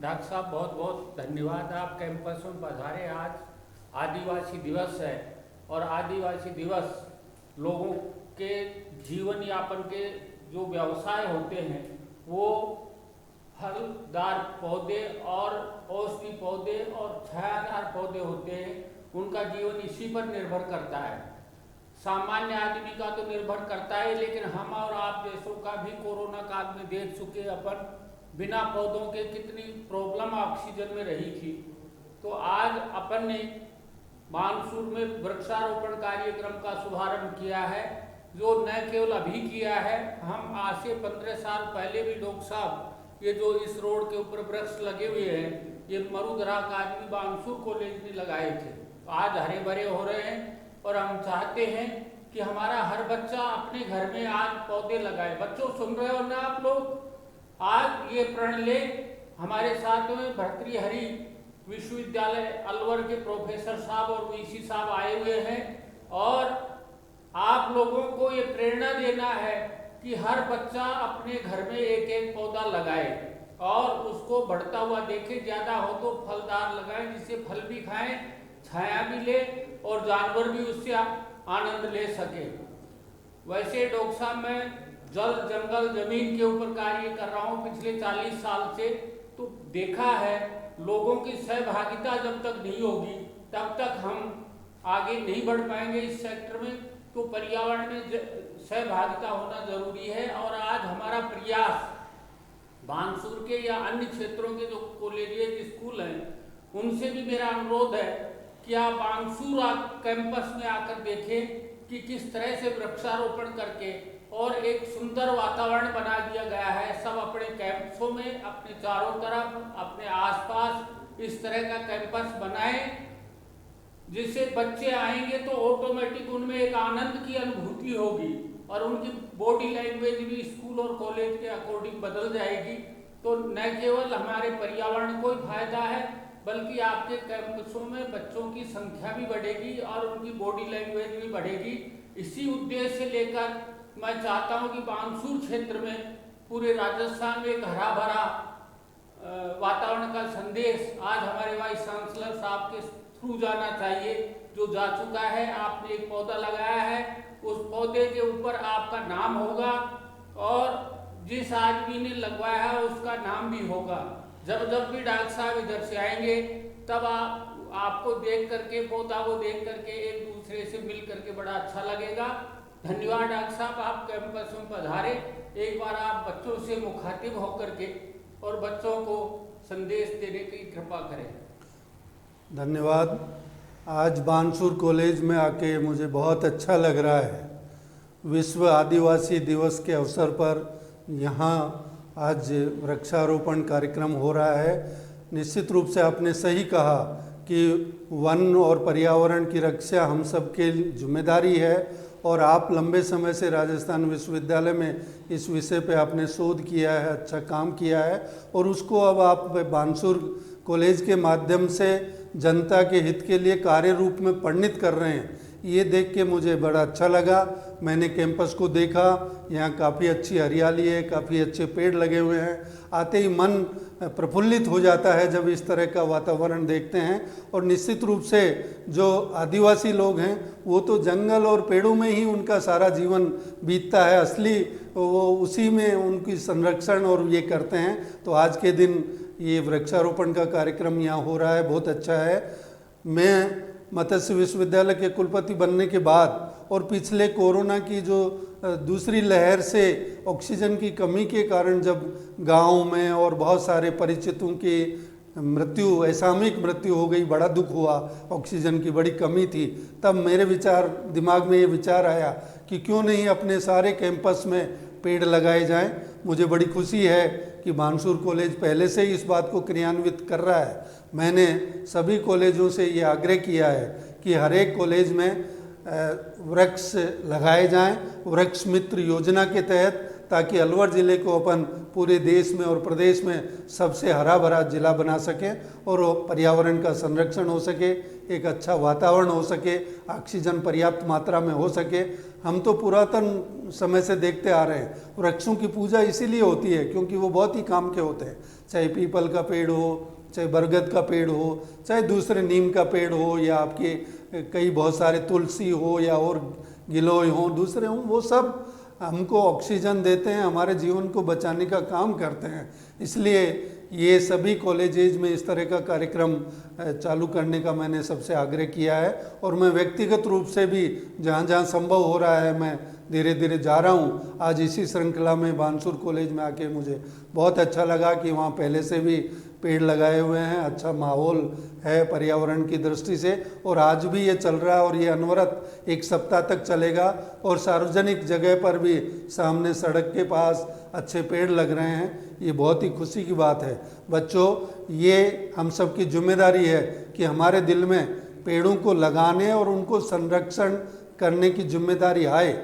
Doctor साहब बहुत बहुत धन्यवाद। आप कैंपस में पधारे। आज आदिवासी दिवस है और आदिवासी दिवस लोगों के जीवन यापन के जो व्यवसाय होते हैं वो फलदार पौधे और औषधि पौधे और छायादार पौधे होते हैं। उनका जीवन इसी पर निर्भर करता है। सामान्य आदमी का तो निर्भर करता है, लेकिन हम और आप जैसों का भी कोरोना काल में देख चुके अपन बिना पौधों के कितनी प्रॉब्लम ऑक्सीजन में रही थी। तो आज अपन ने बानसूर में वृक्षारोपण कार्यक्रम का शुभारंभ किया है, जो न केवल अभी किया है, हम आज से 15 साल पहले भी डॉक्टर साहब ये जो इस रोड के ऊपर वृक्ष लगे हुए हैं ये मरुधरा अकादमी बानसूर कॉलेज ने लगाए थे। तो आज हरे भरे हो रहे हैं और हम चाहते हैं कि हमारा हर बच्चा अपने घर में आज पौधे लगाए। बच्चों सुन रहे हो ना आप लोग? आज ये प्रण ले। हमारे साथ में भर्तृहरि विश्वविद्यालय अलवर के प्रोफेसर साहब और वीसी साहब आए हुए हैं और आप लोगों को ये प्रेरणा देना है कि हर बच्चा अपने घर में एक एक पौधा लगाए और उसको बढ़ता हुआ देखे। ज्यादा हो तो फलदार लगाएं जिससे फल भी खाएं, छाया भी ले और जानवर भी उससे आनंद ले सके। वैसे डॉक्टर साहब मैं जल जंगल जमीन के ऊपर कार्य कर रहा हूँ पिछले 40 साल से। तो देखा है लोगों की सहभागिता जब तक नहीं होगी तब तक हम आगे नहीं बढ़ पाएंगे इस सेक्टर में। तो पर्यावरण में सहभागिता होना जरूरी है और आज हमारा प्रयास बानसूर के या अन्य क्षेत्रों के जो कॉलेज स्कूल हैं उनसे भी मेरा अनुरोध है कि आप बानसूर कैंपस में आकर देखें कि किस तरह से वृक्षारोपण करके और एक सुंदर वातावरण बना दिया गया है। सब अपने कैंपसों में अपने चारों तरफ अपने आसपास इस तरह का कैंपस बनाएं जिससे बच्चे आएंगे तो ऑटोमेटिक उनमें एक आनंद की अनुभूति होगी और उनकी बॉडी लैंग्वेज भी स्कूल और कॉलेज के अकॉर्डिंग बदल जाएगी। तो न केवल हमारे पर्यावरण को ही फायदा है बल्कि आपके कैंपसों में बच्चों की संख्या भी बढ़ेगी और उनकी बॉडी लैंग्वेज भी बढ़ेगी। इसी उद्देश्य से लेकर मैं चाहता हूं कि बानसूर क्षेत्र में पूरे राजस्थान में एक हरा भरा वातावरण का संदेश आज हमारे वाइस चांसलर साहब के थ्रू जाना चाहिए, जो जा चुका है। आपने एक पौधा लगाया है, उस पौधे के ऊपर आपका नाम होगा और जिस आदमी ने लगवाया है उसका नाम भी होगा। जब जब भी डॉक्टर साहब इधर से आएंगे तब आपको देख करके पौधा को देख करके एक दूसरे से मिल करके बड़ा अच्छा लगेगा। धन्यवाद डॉक्टर साहब, आप कैंपस में पधारे। एक बार आप बच्चों से मुखातिब होकर के और बच्चों को संदेश देने की कृपा करें। धन्यवाद। आज बानसूर कॉलेज में आके मुझे बहुत अच्छा लग रहा है। विश्व आदिवासी दिवस के अवसर पर यहाँ आज वृक्षारोपण कार्यक्रम हो रहा है। निश्चित रूप से आपने सही कहा कि वन और पर्यावरण की रक्षा हम सबके जिम्मेदारी है और आप लंबे समय से राजस्थान विश्वविद्यालय में इस विषय पे आपने शोध किया है, अच्छा काम किया है और उसको अब आप बानसूर कॉलेज के माध्यम से जनता के हित के लिए कार्य रूप में परिणित कर रहे हैं। ये देख के मुझे बड़ा अच्छा लगा। मैंने कैंपस को देखा, यहाँ काफ़ी अच्छी हरियाली है, काफ़ी अच्छे पेड़ लगे हुए हैं। आते ही मन प्रफुल्लित हो जाता है जब इस तरह का वातावरण देखते हैं। और निश्चित रूप से जो आदिवासी लोग हैं वो तो जंगल और पेड़ों में ही उनका सारा जीवन बीतता है, असली वो उसी में उनकी संरक्षण और ये करते हैं। तो आज के दिन ये वृक्षारोपण का कार्यक्रम यहाँ हो रहा है, बहुत अच्छा है। मैं मत्स्य विश्वविद्यालय के कुलपति बनने के बाद और पिछले कोरोना की जो दूसरी लहर से ऑक्सीजन की कमी के कारण जब गांव में और बहुत सारे परिचितों की मृत्यु, असामयिक मृत्यु हो गई, बड़ा दुख हुआ, ऑक्सीजन की बड़ी कमी थी, तब मेरे दिमाग में ये विचार आया कि क्यों नहीं अपने सारे कैंपस में पेड़ लगाए जाएं। मुझे बड़ी खुशी है कि बानसूर कॉलेज पहले से ही इस बात को क्रियान्वित कर रहा है। मैंने सभी कॉलेजों से ये आग्रह किया है कि हर एक कॉलेज में वृक्ष लगाए जाएं। वृक्ष मित्र योजना के तहत ताकि अलवर ज़िले को अपन पूरे देश में और प्रदेश में सबसे हरा भरा ज़िला बना सकें और वो पर्यावरण का संरक्षण हो सके, एक अच्छा वातावरण हो सके, ऑक्सीजन पर्याप्त मात्रा में हो सके। हम तो पुरातन समय से देखते आ रहे हैं वृक्षों की पूजा इसीलिए होती है क्योंकि वो बहुत ही काम के होते हैं, चाहे पीपल का पेड़ हो, चाहे बरगद का पेड़ हो, चाहे दूसरे नीम का पेड़ हो, या आपके कई बहुत सारे तुलसी हो या और गिलोय हो, दूसरे हों, वो सब हमको ऑक्सीजन देते हैं, हमारे जीवन को बचाने का काम करते हैं। इसलिए ये सभी कॉलेजेज में इस तरह का कार्यक्रम चालू करने का मैंने सबसे आग्रह किया है और मैं व्यक्तिगत रूप से भी जहाँ जहाँ संभव हो रहा है मैं धीरे धीरे जा रहा हूँ। आज इसी श्रृंखला में बानसूर कॉलेज में आके मुझे बहुत अच्छा लगा कि वहाँ पहले से भी पेड़ लगाए हुए हैं, अच्छा माहौल है पर्यावरण की दृष्टि से, और आज भी ये चल रहा है और ये अनवरत 1 सप्ताह तक चलेगा। और सार्वजनिक जगह पर भी सामने सड़क के पास अच्छे पेड़ लग रहे हैं, ये बहुत ही खुशी की बात है। बच्चों, ये हम सबकी जिम्मेदारी है कि हमारे दिल में पेड़ों को लगाने और उनको संरक्षण करने की जिम्मेदारी आए।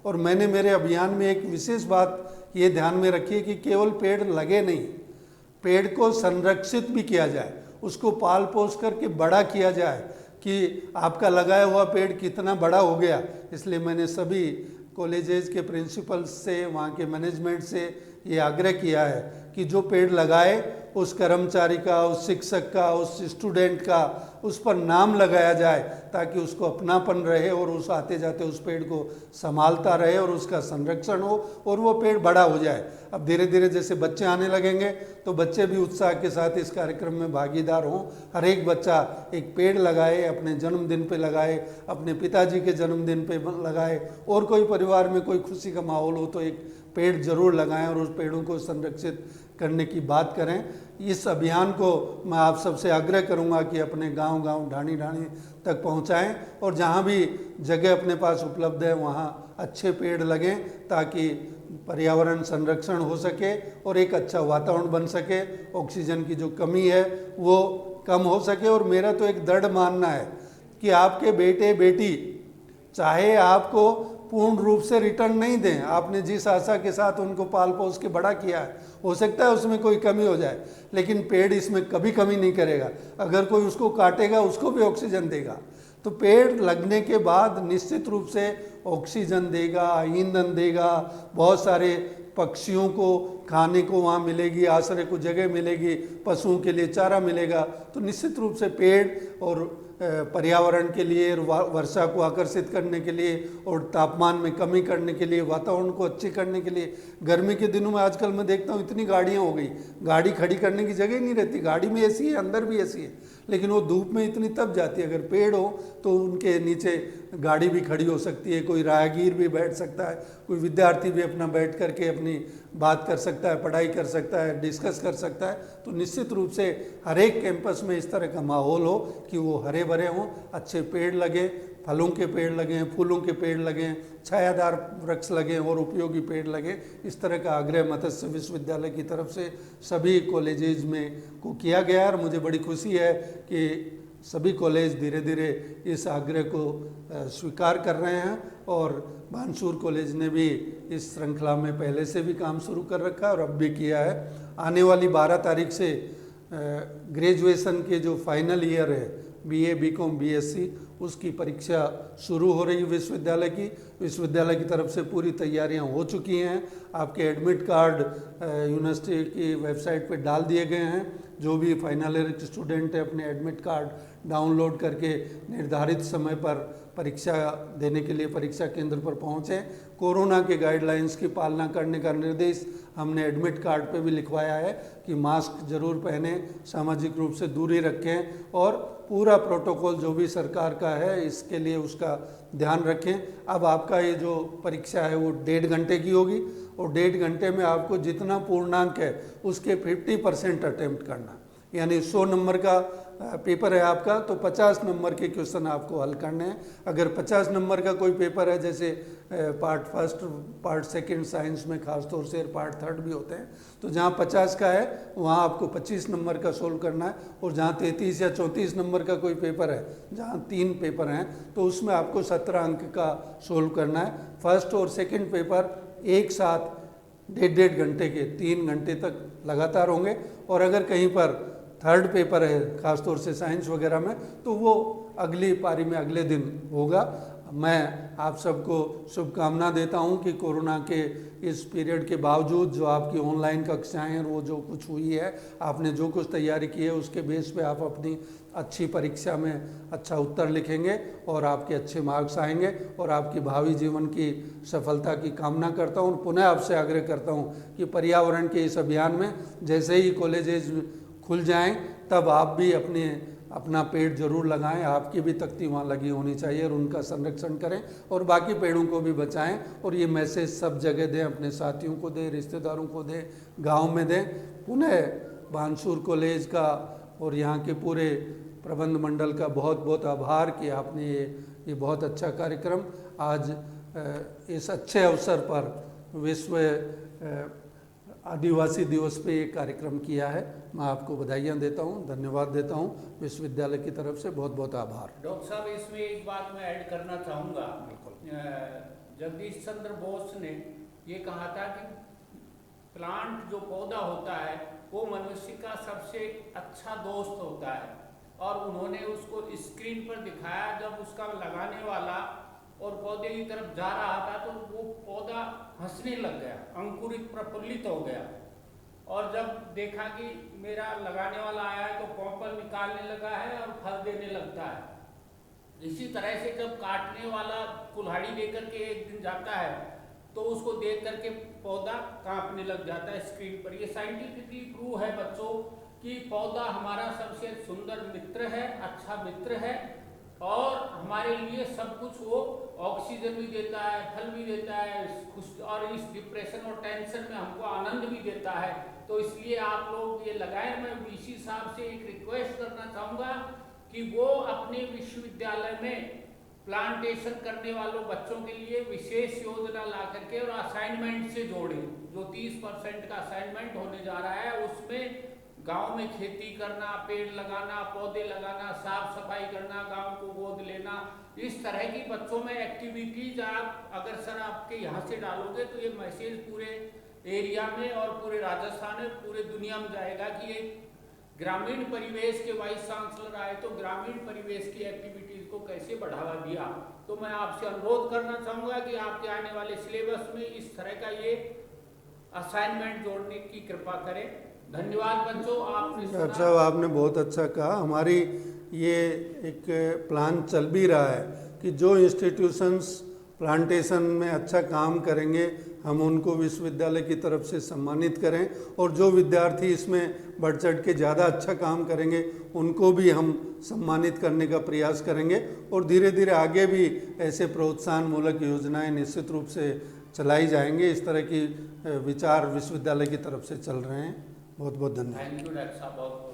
और मैंने मेरे अभियान में एक विशेष बात ये ध्यान में रखी है कि केवल पेड़ लगे नहीं, पेड़ को संरक्षित भी किया जाए, उसको पाल पोस करके बड़ा किया जाए कि आपका लगाया हुआ पेड़ कितना बड़ा हो गया। इसलिए मैंने सभी कॉलेजेस के प्रिंसिपल से, वहाँ के मैनेजमेंट से ये आग्रह किया है कि जो पेड़ लगाए उस कर्मचारी का, उस शिक्षक का, उस स्टूडेंट का उस पर नाम लगाया जाए ताकि उसको अपनापन रहे और उस आते जाते उस पेड़ को संभालता रहे और उसका संरक्षण हो और वो पेड़ बड़ा हो जाए। अब धीरे धीरे जैसे बच्चे आने लगेंगे तो बच्चे भी उत्साह के साथ इस कार्यक्रम में भागीदार हों। हर एक बच्चा एक पेड़ लगाए, अपने जन्मदिन पे लगाए, अपने पिताजी के जन्मदिन पे लगाए, और कोई परिवार में कोई खुशी का माहौल हो तो एक पेड़ जरूर लगाएं और उस पेड़ों को संरक्षित करने की बात करें। इस अभियान को मैं आप सबसे आग्रह करूंगा कि अपने गांव-गांव, ढाणी-ढाणी तक पहुंचाएं और जहां भी जगह अपने पास उपलब्ध है वहां अच्छे पेड़ लगें ताकि पर्यावरण संरक्षण हो सके और एक अच्छा वातावरण बन सके, ऑक्सीजन की जो कमी है वो कम हो सके। और मेरा तो एक दृढ़ मानना है कि आपके बेटे बेटी चाहे आपको पूर्ण रूप से रिटर्न नहीं दें, आपने जिस आशा के साथ उनको पाल पोस के बड़ा किया है, हो सकता है उसमें कोई कमी हो जाए, लेकिन पेड़ इसमें कभी कमी नहीं करेगा। अगर कोई उसको काटेगा उसको भी ऑक्सीजन देगा। तो पेड़ लगने के बाद निश्चित रूप से ऑक्सीजन देगा, ईंधन देगा, बहुत सारे पक्षियों को खाने को वहाँ मिलेगी, आश्रय को जगह मिलेगी, पशुओं के लिए चारा मिलेगा। तो निश्चित रूप से पेड़ और पर्यावरण के लिए, वर्षा को आकर्षित करने के लिए और तापमान में कमी करने के लिए, वातावरण को अच्छे करने के लिए। गर्मी के दिनों में आजकल मैं देखता हूँ इतनी गाड़ियाँ हो गई, गाड़ी खड़ी करने की जगह ही नहीं रहती। गाड़ी में एसी है, अंदर भी एसी है, लेकिन वो धूप में इतनी तप जाती है। अगर पेड़ हो तो उनके नीचे गाड़ी भी खड़ी हो सकती है, कोई राहगीर भी बैठ सकता है, कोई विद्यार्थी भी अपना बैठ करके अपनी बात कर सकता है, पढ़ाई कर सकता है, डिस्कस कर सकता है। तो निश्चित रूप से हर एक कैंपस में इस तरह का माहौल हो कि वो हरे भरे हों, अच्छे पेड़ लगे, फलों के पेड़ लगें, फूलों के पेड़ लगें, छायादार वृक्ष लगें और उपयोगी पेड़ लगें। इस तरह का आग्रह मत्स्य विश्वविद्यालय की तरफ से सभी कॉलेजेज में को किया गया और मुझे बड़ी खुशी है कि सभी कॉलेज धीरे धीरे इस आग्रह को स्वीकार कर रहे हैं। और बानसूर कॉलेज ने भी इस श्रृंखला में पहले से भी काम शुरू कर रखा है और अब भी किया है। आने वाली 12 तारीख से ग्रेजुएशन के जो फाइनल ईयर है, BA, BCom, BSc, उसकी परीक्षा शुरू हो रही है विश्वविद्यालय की। विश्वविद्यालय की तरफ से पूरी तैयारियां हो चुकी हैं। आपके एडमिट कार्ड यूनिवर्सिटी की वेबसाइट पे डाल दिए गए हैं। जो भी फाइनल ईयर के स्टूडेंट है अपने एडमिट कार्ड डाउनलोड करके निर्धारित समय पर परीक्षा देने के लिए परीक्षा केंद्र पर पहुँचें। कोरोना के गाइडलाइंस की पालना करने का निर्देश हमने एडमिट कार्ड पे भी लिखवाया है कि मास्क जरूर पहने, सामाजिक रूप से दूरी रखें और पूरा प्रोटोकॉल जो भी सरकार का है इसके लिए उसका ध्यान रखें। अब आपका ये जो परीक्षा है वो 1.5 घंटे की होगी और 1.5 घंटे में आपको जितना पूर्णांक है उसके 50% अटेम्प्ट करना, यानी 100 नंबर का पेपर है आपका तो 50 नंबर के क्वेश्चन आपको हल करने हैं। अगर 50 नंबर का कोई पेपर है, जैसे part first, part second science में खासतौर से पार्ट थर्ड भी होते हैं, तो जहाँ 50 का है वहाँ आपको 25 नंबर का सोल्व करना है। और जहाँ 33 या 34 नंबर का कोई पेपर है, जहाँ 3 पेपर हैं, तो उसमें आपको 17 अंक का सोल्व करना है। फर्स्ट और सेकंड पेपर एक साथ 1.5 घंटे के 3 घंटे तक लगातार होंगे। और अगर कहीं पर थर्ड पेपर है खासतौर से साइंस वगैरह में, तो वो अगली पारी में अगले दिन होगा। मैं आप सबको शुभकामना देता हूं कि कोरोना के इस पीरियड के बावजूद जो आपकी ऑनलाइन कक्षाएं और वो जो कुछ हुई है, आपने जो कुछ तैयारी की है उसके बेस पे आप अपनी अच्छी परीक्षा में अच्छा उत्तर लिखेंगे और आपके अच्छे मार्क्स आएंगे और आपकी भावी जीवन की सफलता की कामना करता हूं। पुनः आपसे आग्रह करता हूं कि पर्यावरण के इस अभियान में जैसे ही कॉलेजेज खुल जाएं तब आप भी अपना पेड़ जरूर लगाएं। आपकी भी तख्ती वहाँ लगी होनी चाहिए और उनका संरक्षण करें और बाकी पेड़ों को भी बचाएं। और ये मैसेज सब जगह दें, अपने साथियों को दें, रिश्तेदारों को दें, गांव में दें। पुनः बानसूर कॉलेज का और यहाँ के पूरे प्रबंध मंडल का बहुत बहुत आभार कि आपने ये बहुत अच्छा कार्यक्रम आज इस अच्छे अवसर पर विश्व आदिवासी दिवस पे ये कार्यक्रम किया है। मैं आपको बधाइयाँ देता हूँ, धन्यवाद देता हूँ विश्वविद्यालय की तरफ से। बहुत बहुत आभार। डॉक्टर साहब, इसमें एक बात मैं ऐड करना चाहूँगा। जगदीश चंद्र बोस ने ये कहा था कि प्लांट जो पौधा होता है वो मनुष्य का सबसे अच्छा दोस्त होता है, और उन्होंने उसको स्क्रीन पर दिखाया। जब उसका लगाने वाला और पौधे की तरफ जा रहा था तो वो पौधा हंसने लग गया, अंकुरित प्रफुल्लित हो गया। और जब देखा कि मेरा लगाने वाला आया है तो पॉपल निकालने लगा है और फल देने लगता है। इसी तरह से जब काटने वाला कुल्हाड़ी लेकर के एक दिन जाता है तो उसको देख करके पौधा कांपने लग जाता है स्क्रीन पर। ये साइंटिफिकली प्रूव है बच्चों कि पौधा हमारा सबसे सुंदर मित्र है, अच्छा मित्र है, और हमारे लिए सब कुछ वो ऑक्सीजन भी देता है, फल भी देता है, और इस डिप्रेशन और टेंशन में हमको आनंद भी देता है। तो इसलिए आप लोग ये लगाएं। मैं वीसी साहब से एक रिक्वेस्ट करना चाहूँगा कि वो अपने विश्वविद्यालय में प्लांटेशन करने वालों बच्चों के लिए विशेष योजना ला करके और असाइनमेंट से जोड़ें। जो 30% का असाइनमेंट होने जा रहा है उसमें गांव में खेती करना, पेड़ लगाना, पौधे लगाना, साफ सफाई करना, गांव को गोद लेना, इस तरह की बच्चों में एक्टिविटीज आप अगर सर आपके यहाँ से डालोगे तो ये मैसेज पूरे एरिया में और पूरे राजस्थान में, पूरे दुनिया में जाएगा कि एक ग्रामीण परिवेश के वाइस चांसलर आए तो ग्रामीण परिवेश की एक्टिविटीज को कैसे बढ़ावा दिया। तो मैं आपसे अनुरोध करना चाहूँगा कि आपके आने वाले सिलेबस में इस तरह का ये असाइनमेंट जोड़ने की कृपा करें। धन्यवाद बच्चों। डॉक्टर साहब, आपने बहुत अच्छा कहा। हमारी ये एक प्लान चल भी रहा है कि जो इंस्टीट्यूशंस प्लांटेशन में अच्छा काम करेंगे हम उनको विश्वविद्यालय की तरफ से सम्मानित करें, और जो विद्यार्थी इसमें बढ़ चढ़ के ज़्यादा अच्छा काम करेंगे उनको भी हम सम्मानित करने का प्रयास करेंगे। और धीरे धीरे आगे भी ऐसे प्रोत्साहन मूलक योजनाएं निश्चित रूप से चलाई जाएंगे। इस तरह की विचार विश्वविद्यालय की तरफ से चल रहे हैं। बहुत बहुत धन्यवाद। थैंक यू डॉक्टर साहब, बहुत बहुत